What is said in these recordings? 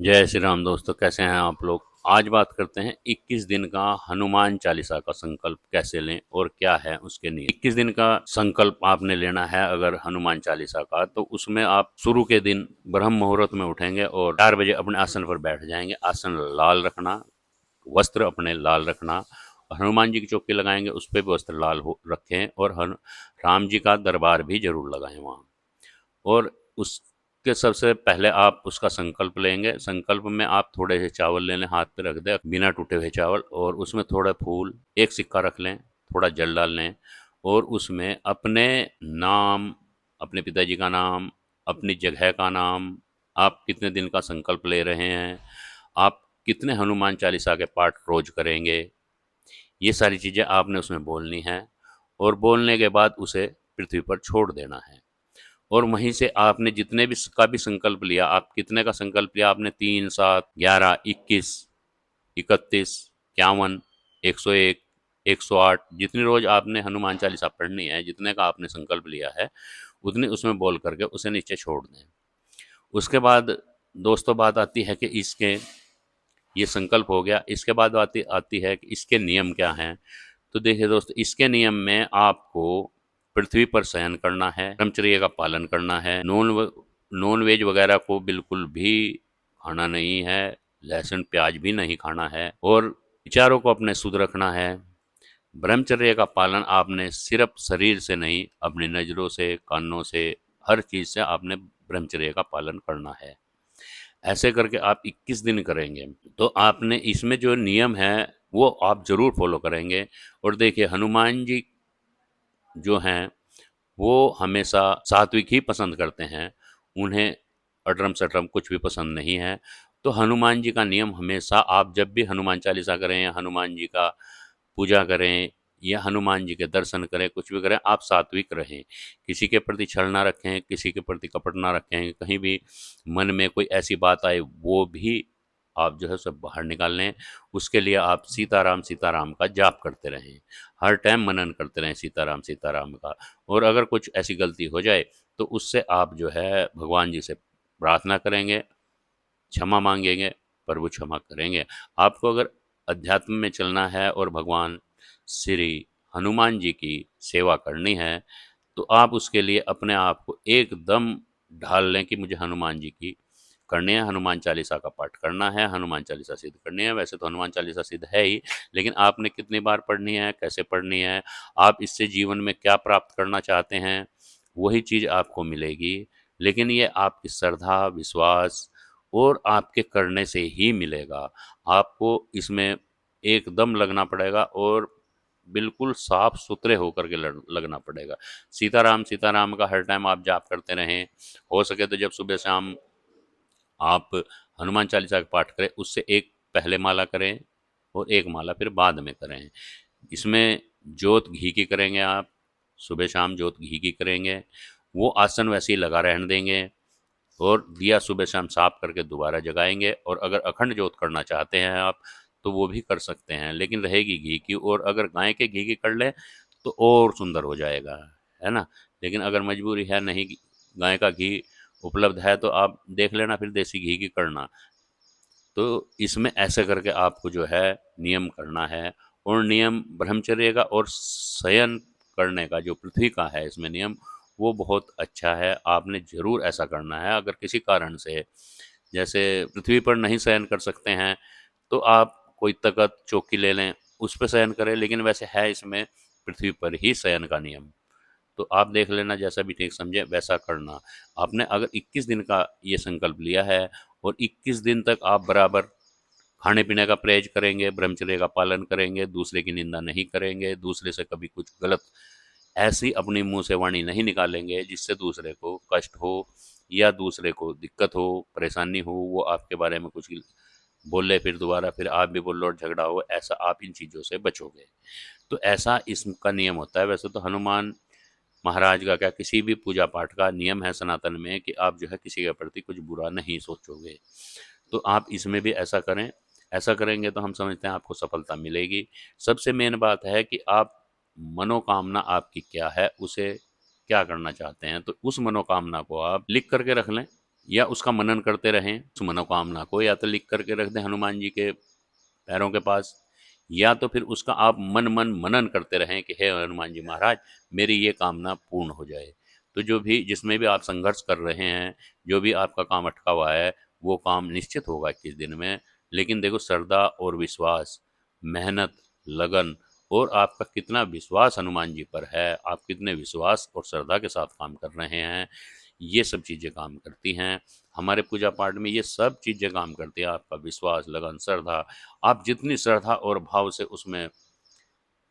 जय श्री राम दोस्तों, कैसे हैं आप लोग। आज बात करते हैं 21 दिन का हनुमान चालीसा का संकल्प कैसे लें और क्या है उसके नियम। 21 दिन का संकल्प आपने लेना है अगर हनुमान चालीसा का, तो उसमें आप शुरू के दिन ब्रह्म मुहूर्त में उठेंगे और 4 बजे अपने आसन पर बैठ जाएंगे। आसन लाल रखना, वस्त्र अपने लाल रखना। हनुमान जी की चौकी लगाएंगे, उस पर भी वस्त्र लाल हो रखें और राम जी का दरबार भी जरूर लगाएं वहाँ। और उसके सबसे पहले आप उसका संकल्प लेंगे। संकल्प में आप थोड़े से चावल ले लें, हाथ पे रख दें बिना टूटे हुए चावल, और उसमें थोड़ा फूल, एक सिक्का रख लें, थोड़ा जल डाल लें और उसमें अपने नाम, अपने पिताजी का नाम, अपनी जगह का नाम, आप कितने दिन का संकल्प ले रहे हैं, आप कितने हनुमान चालीसा के पाठ रोज करेंगे, ये सारी चीज़ें आपने उसमें बोलनी है। और बोलने के बाद उसे पृथ्वी पर छोड़ देना है। और वहीं से आपने जितने भी का भी संकल्प लिया, आप कितने का संकल्प लिया आपने, 3, 7, 11, 21, 31, 51, 101, 108, जितनी रोज आपने हनुमान चालीसा पढ़नी है, जितने का आपने संकल्प लिया है, उतनी उसमें बोल करके उसे नीचे छोड़ दें। उसके बाद दोस्तों बात आती है कि इसके, ये संकल्प हो गया, इसके बाद आती आती है कि इसके नियम क्या हैं। तो देखिए दोस्त, इसके नियम में आपको पृथ्वी पर शयन करना है, ब्रह्मचर्य का पालन करना है, नॉन वेज वगैरह को बिल्कुल भी खाना नहीं है, लहसुन प्याज भी नहीं खाना है, और विचारों को अपने शुद्ध रखना है। ब्रह्मचर्य का पालन आपने सिर्फ शरीर से नहीं, अपनी नज़रों से, कानों से, हर चीज़ से आपने ब्रह्मचर्य का पालन करना है। ऐसे करके आप 21 दिन करेंगे तो आपने इसमें जो नियम है वो आप जरूर फॉलो करेंगे। और देखिए, हनुमान जी जो हैं वो हमेशा सात्विक ही पसंद करते हैं, उन्हें अटरम सटरम कुछ भी पसंद नहीं है। तो हनुमान जी का नियम हमेशा, आप जब भी हनुमान चालीसा करें या हनुमान जी का पूजा करें या हनुमान जी के दर्शन करें, कुछ भी करें, आप सात्विक रहें। किसी के प्रति छल ना रखें, किसी के प्रति कपट ना रखें, कहीं भी मन में कोई ऐसी बात आए वो भी आप जो है सब बाहर निकाल लें। उसके लिए आप सीताराम का जाप करते रहें, हर टाइम मनन करते रहें सीताराम सीताराम का। और अगर कुछ ऐसी गलती हो जाए तो उससे आप जो है भगवान जी से प्रार्थना करेंगे, क्षमा मांगेंगे, प्रभु क्षमा करेंगे। आपको अगर अध्यात्म में चलना है और भगवान श्री हनुमान जी की सेवा करनी है, तो आप उसके लिए अपने आप को एकदम ढाल लें कि मुझे हनुमान जी की करनी है, हनुमान चालीसा का पाठ करना है, हनुमान चालीसा सिद्ध करनी है। वैसे तो हनुमान चालीसा सिद्ध है ही, लेकिन आपने कितनी बार पढ़नी है, कैसे पढ़नी है, आप इससे जीवन में क्या प्राप्त करना चाहते हैं, वही चीज़ आपको मिलेगी। लेकिन ये आपकी श्रद्धा, विश्वास और आपके करने से ही मिलेगा। आपको इसमें एकदम लगना पड़ेगा और बिल्कुल साफ सुथरे होकर के लगना पड़ेगा। सीताराम सीताराम का हर टाइम आप जाप करते रहें। हो सके तो जब सुबह शाम आप हनुमान चालीसा का पाठ करें, उससे एक पहले माला करें और एक माला फिर बाद में करें। इसमें जोत घी की करेंगे आप, सुबह शाम जोत घी की करेंगे। वो आसन वैसे ही लगा रहने देंगे और दिया सुबह शाम साफ करके दोबारा जगाएंगे। और अगर अखंड जोत करना चाहते हैं आप तो वो भी कर सकते हैं, लेकिन रहेगी घी की। और अगर गाय के घी की कर लें तो और सुंदर हो जाएगा, है ना। लेकिन अगर मजबूरी है, नहीं गाय का घी उपलब्ध है, तो आप देख लेना फिर देसी घी की करना। तो इसमें ऐसे करके आपको जो है नियम करना है। और नियम ब्रह्मचर्य का और शयन करने का जो पृथ्वी का है इसमें नियम, वो बहुत अच्छा है, आपने ज़रूर ऐसा करना है। अगर किसी कारण से जैसे पृथ्वी पर नहीं शयन कर सकते हैं तो आप कोई तख्त चौकी ले लें, उस पर शयन करें, लेकिन वैसे है इसमें पृथ्वी पर ही शयन का नियम। तो आप देख लेना, जैसा भी ठीक समझे वैसा करना। आपने अगर 21 दिन का ये संकल्प लिया है और 21 दिन तक आप बराबर खाने पीने का परहेज करेंगे, ब्रह्मचर्य का पालन करेंगे, दूसरे की निंदा नहीं करेंगे, दूसरे से कभी कुछ गलत ऐसी अपनी मुंह से वाणी नहीं निकालेंगे जिससे दूसरे को कष्ट हो या दूसरे को दिक्कत हो, परेशानी हो, वो आपके बारे में कुछ बोले, फिर दोबारा फिर आप भी बोलो और झगड़ा हो, ऐसा आप इन चीज़ों से बचोगे। तो ऐसा इसका नियम होता है। वैसे तो हनुमान महाराज का क्या, किसी भी पूजा पाठ का नियम है सनातन में कि आप जो है किसी के प्रति कुछ बुरा नहीं सोचोगे। तो आप इसमें भी ऐसा करें। ऐसा करेंगे तो हम समझते हैं आपको सफलता मिलेगी। सबसे मेन बात है कि आप, मनोकामना आपकी क्या है, उसे क्या करना चाहते हैं, तो उस मनोकामना को आप लिख करके रख लें। या उसका मनन करते रहें। उस मनोकामना को या तो लिख करके रख दें हनुमान जी के पैरों के पास, या तो फिर उसका आप मन मन मनन करते रहें कि हे हनुमान जी महाराज, मेरी ये कामना पूर्ण हो जाए। तो जो भी जिसमें भी आप संघर्ष कर रहे हैं, जो भी आपका काम अटका हुआ है, वो काम निश्चित होगा 21 दिन में। लेकिन देखो, श्रद्धा और विश्वास, मेहनत, लगन और आपका कितना विश्वास हनुमान जी पर है, आप कितने विश्वास और श्रद्धा के साथ काम कर रहे हैं, ये सब चीज़ें काम करती हैं। हमारे पूजा पाठ में ये सब चीज़ें काम करती हैं। आपका विश्वास, लगन, श्रद्धा, आप जितनी श्रद्धा और भाव से उसमें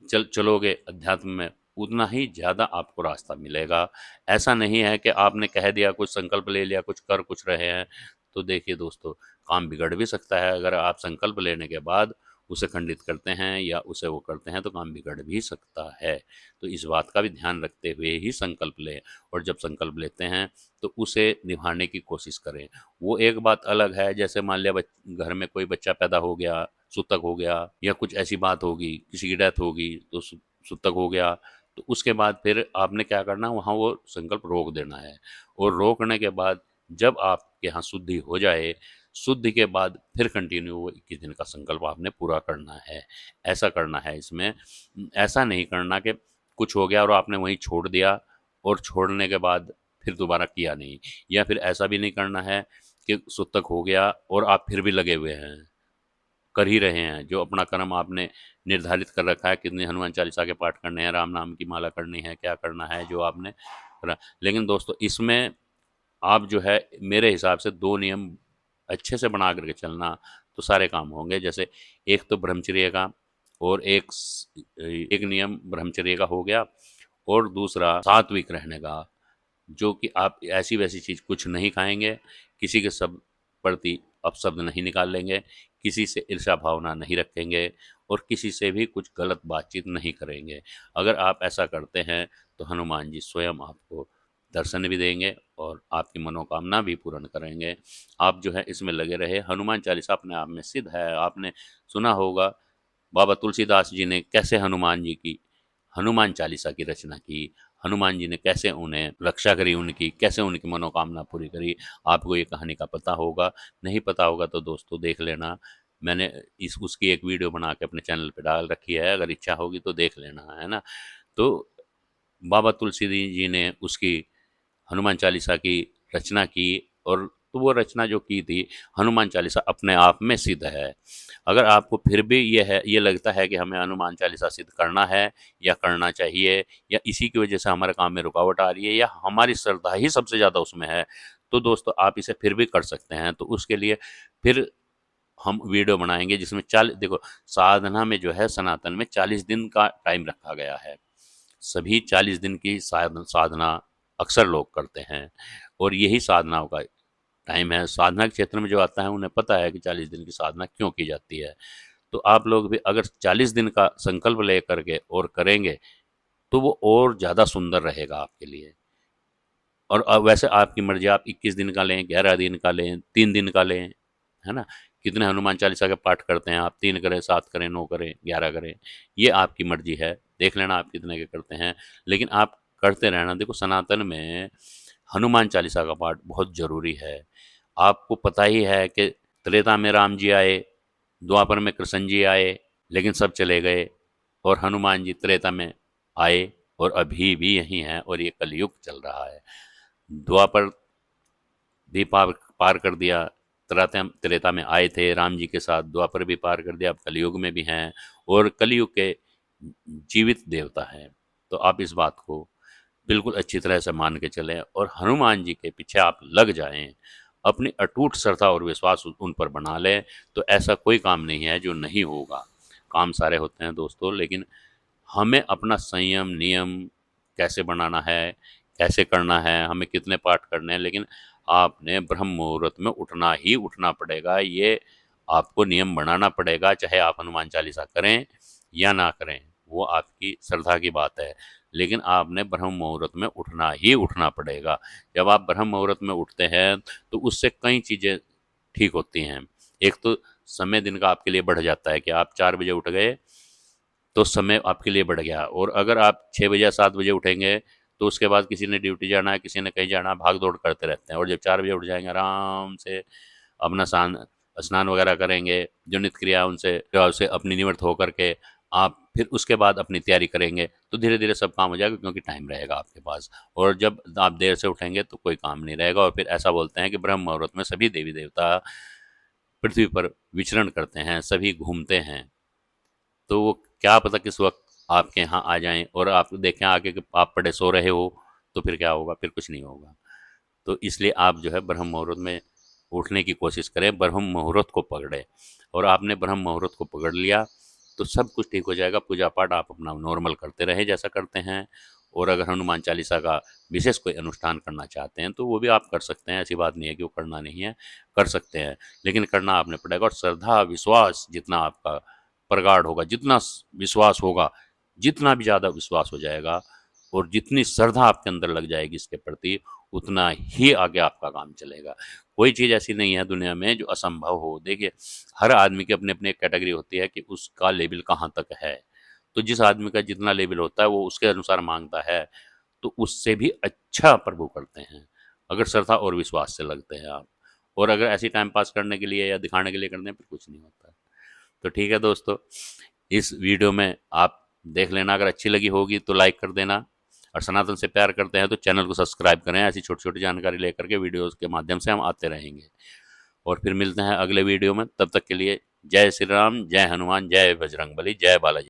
चलोगे अध्यात्म में, उतना ही ज़्यादा आपको रास्ता मिलेगा। ऐसा नहीं है कि आपने कह दिया, कुछ संकल्प ले लिया, कुछ कर कुछ रहे हैं। तो देखिए दोस्तों, काम बिगड़ भी सकता है। अगर आप संकल्प लेने के बाद उसे खंडित करते हैं या उसे वो करते हैं, तो काम बिगड़ भी सकता है। तो इस बात का भी ध्यान रखते हुए ही संकल्प लें, और जब संकल्प लेते हैं तो उसे निभाने की कोशिश करें। वो एक बात अलग है, जैसे मान लिया घर में कोई बच्चा पैदा हो गया, सूतक हो गया, या कुछ ऐसी बात होगी, किसी की डेथ होगी, तो सूतक हो गया, तो उसके बाद फिर आपने क्या करना, वहाँ वो संकल्प रोक देना है। और रोकने के बाद जब आपके यहाँ शुद्धि हो जाए, शुद्धि के बाद फिर कंटिन्यू वो 21 दिन का संकल्प आपने पूरा करना है। ऐसा करना है इसमें। ऐसा नहीं करना कि कुछ हो गया और आपने वहीं छोड़ दिया, और छोड़ने के बाद फिर दोबारा किया नहीं। या फिर ऐसा भी नहीं करना है कि सूतक हो गया और आप फिर भी लगे हुए हैं, कर ही रहे हैं जो अपना कर्म आपने निर्धारित कर रखा है, कितने हनुमान चालीसा के पाठ करने हैं, राम नाम की माला करनी है, क्या करना है, जो आपने करा। लेकिन दोस्तों, इसमें आप जो है, मेरे हिसाब से 2 नियम अच्छे से बना करके चलना, तो सारे काम होंगे। जैसे एक तो ब्रह्मचर्य का, और एक नियम ब्रह्मचर्य का हो गया, और दूसरा सात्विक रहने का, जो कि आप ऐसी वैसी चीज़ कुछ नहीं खाएंगे, किसी के सब प्रति अपशब्द नहीं निकाल लेंगे, किसी से ईर्ष्या भावना नहीं रखेंगे, और किसी से भी कुछ गलत बातचीत नहीं करेंगे। अगर आप ऐसा करते हैं तो हनुमान जी स्वयं आपको दर्शन भी देंगे और आपकी मनोकामना भी पूर्ण करेंगे। आप जो है इसमें लगे रहे। हनुमान चालीसा अपने आप में सिद्ध है। आपने सुना होगा बाबा तुलसीदास जी ने कैसे हनुमान चालीसा की रचना की, हनुमान जी ने कैसे उन्हें रक्षा करी, उनकी कैसे उनकी मनोकामना पूरी करी। आपको ये कहानी का पता होगा, नहीं पता होगा तो दोस्तों देख लेना। मैंने इस उसकी एक वीडियो बना के अपने चैनल पे डाल रखी है, अगर इच्छा होगी तो देख लेना, है ना। तो बाबा तुलसी जी ने उसकी हनुमान चालीसा की रचना की, और तो वो रचना जो की थी, हनुमान चालीसा अपने आप में सिद्ध है। अगर आपको फिर भी ये लगता है कि हमें हनुमान चालीसा सिद्ध करना है या करना चाहिए, या इसी की वजह से हमारे काम में रुकावट आ रही है, या हमारी श्रद्धा ही सबसे ज़्यादा उसमें है, तो दोस्तों आप इसे फिर भी कर सकते हैं। तो उसके लिए फिर हम वीडियो बनाएंगे जिसमें 40, देखो, साधना में जो है सनातन में 40 दिन का टाइम रखा गया है। सभी 40 दिन की साधना अक्सर लोग करते हैं, और यही साधनाओं का टाइम है। साधना के क्षेत्र में जो आता है उन्हें पता है कि 40 दिन की साधना क्यों की जाती है। तो आप लोग भी अगर 40 दिन का संकल्प ले करके और करेंगे, तो वो और ज़्यादा सुंदर रहेगा आपके लिए। और वैसे आपकी मर्जी, आप 21 दिन का लें, 11 दिन का लें, 3 दिन का लें, है ना। कितने हनुमान चालीसा के पाठ करते हैं आप, 3 करें, 7 करें, 9 करें, 11 करें, ये आपकी मर्जी है। देख लेना आप कितने के करते हैं, लेकिन आप करते रहना। देखो, सनातन में हनुमान चालीसा का पाठ बहुत ज़रूरी है। आपको पता ही है कि त्रेता में राम जी आए, द्वापर में कृष्ण जी आए, लेकिन सब चले गए, और हनुमान जी त्रेता में आए और अभी भी यहीं हैं, और ये कलयुग चल रहा है। द्वापर भी पार कर दिया, त्रेता में आए थे राम जी के साथ, द्वापर भी पार कर दिया, अब कलयुग में भी हैं, और कलयुग के जीवित देवता हैं। तो आप इस बात को बिल्कुल अच्छी तरह से मान के चलें, और हनुमान जी के पीछे आप लग जाएं, अपनी अटूट श्रद्धा और विश्वास उन पर बना लें, तो ऐसा कोई काम नहीं है जो नहीं होगा। काम सारे होते हैं दोस्तों, लेकिन हमें अपना संयम नियम कैसे बनाना है, कैसे करना है, हमें कितने पाठ करने हैं, लेकिन आपने ब्रह्म मुहूर्त में उठना ही उठना पड़ेगा। ये आपको नियम बनाना पड़ेगा, चाहे आप हनुमान चालीसा करें या ना करें, वो आपकी श्रद्धा की बात है। लेकिन आपने ब्रह्म मुहूर्त में उठना ही उठना पड़ेगा। जब आप ब्रह्म मुहूर्त में उठते हैं तो उससे कई चीज़ें ठीक होती हैं। एक तो समय दिन का आपके लिए बढ़ जाता है कि आप 4 बजे उठ गए तो समय आपके लिए बढ़ गया, और अगर आप 6 बजे या 7 बजे उठेंगे तो उसके बाद किसी ने ड्यूटी जाना है, किसी ने कहीं जाना है, भाग दौड़ करते रहते हैं। और जब 4 बजे उठ जाएंगे, आराम से अपना स्नान वगैरह करेंगे, जो नित्य क्रिया उनसे अपनी निवृत्त होकर के आप फिर उसके बाद अपनी तैयारी करेंगे, तो धीरे धीरे सब काम हो जाएगा, क्योंकि टाइम रहेगा आपके पास। और जब आप देर से उठेंगे तो कोई काम नहीं रहेगा। और फिर ऐसा बोलते हैं कि ब्रह्म मुहूर्त में सभी देवी देवता पृथ्वी पर विचरण करते हैं, सभी घूमते हैं। तो वो क्या पता किस वक्त आपके यहाँ आ जाएं और आप देखें आके कि आप पड़े सो रहे हो, तो फिर क्या होगा? फिर कुछ नहीं होगा। तो इसलिए आप जो है ब्रह्म मुहूर्त में उठने की कोशिश करें, ब्रह्म मुहूर्त को पकड़े। और आपने ब्रह्म मुहूर्त को पकड़ लिया तो सब कुछ ठीक हो जाएगा। पूजा पाठ आप अपना नॉर्मल करते रहे जैसा करते हैं। और अगर हनुमान चालीसा का विशेष कोई अनुष्ठान करना चाहते हैं तो वो भी आप कर सकते हैं, ऐसी बात नहीं है कि वो करना नहीं है, कर सकते हैं। लेकिन करना आपने पड़ेगा। और श्रद्धा विश्वास जितना आपका प्रगाढ़ होगा, जितना विश्वास होगा, जितना भी ज़्यादा विश्वास हो जाएगा और जितनी श्रद्धा आपके अंदर लग जाएगी इसके प्रति, उतना ही आगे आपका काम चलेगा। कोई चीज़ ऐसी नहीं है दुनिया में जो असंभव हो। देखिए, हर आदमी की अपनी अपनी एक कैटेगरी होती है कि उसका लेवल कहाँ तक है। तो जिस आदमी का जितना लेवल होता है वो उसके अनुसार मांगता है, तो उससे भी अच्छा प्रभु करते हैं, अगर श्रद्धा और विश्वास से लगते हैं आप। और अगर ऐसी टाइम पास करने के लिए या दिखाने के लिए करते हैं, फिर कुछ नहीं होता। तो ठीक है दोस्तों, इस वीडियो में आप देख लेना, अगर अच्छी लगी होगी तो लाइक कर देना। और सनातन से प्यार करते हैं तो चैनल को सब्सक्राइब करें। ऐसी छोटी छोटी जानकारी लेकर के वीडियोस के माध्यम से हम आते रहेंगे। और फिर मिलते हैं अगले वीडियो में। तब तक के लिए जय श्री राम, जय हनुमान, जय बजरंगबली, जय बालाजी।